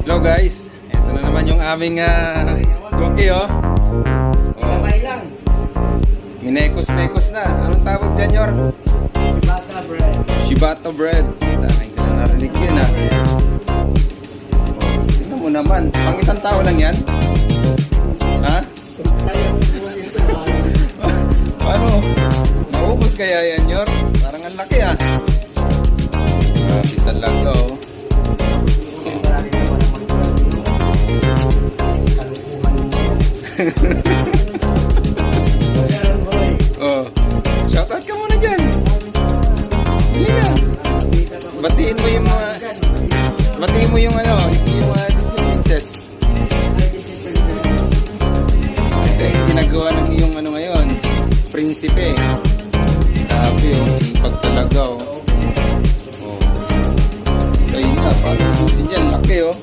Hello guys, ito na naman yung aming cookie oh. Kamay lang. Minekos-mekos na. Anong tawag dyan, Yor? Bata bread. Shibata bread. Dahil ka na narinig yun oh, tingnan mo naman. Pang isang tao lang yan? Ha? Paano? Maubos kaya yan, Yor? Parang ang laki Grabe talaga oh. Oh, shoutout ka muna dyan. Hindi na. Batiin mo yung mga yung Disney princess. Ito yung ginagawa ng iyong ngayon, prinsipe. Sabi sipag talaga oh. Ayun na, parang busin dyan, laki oh.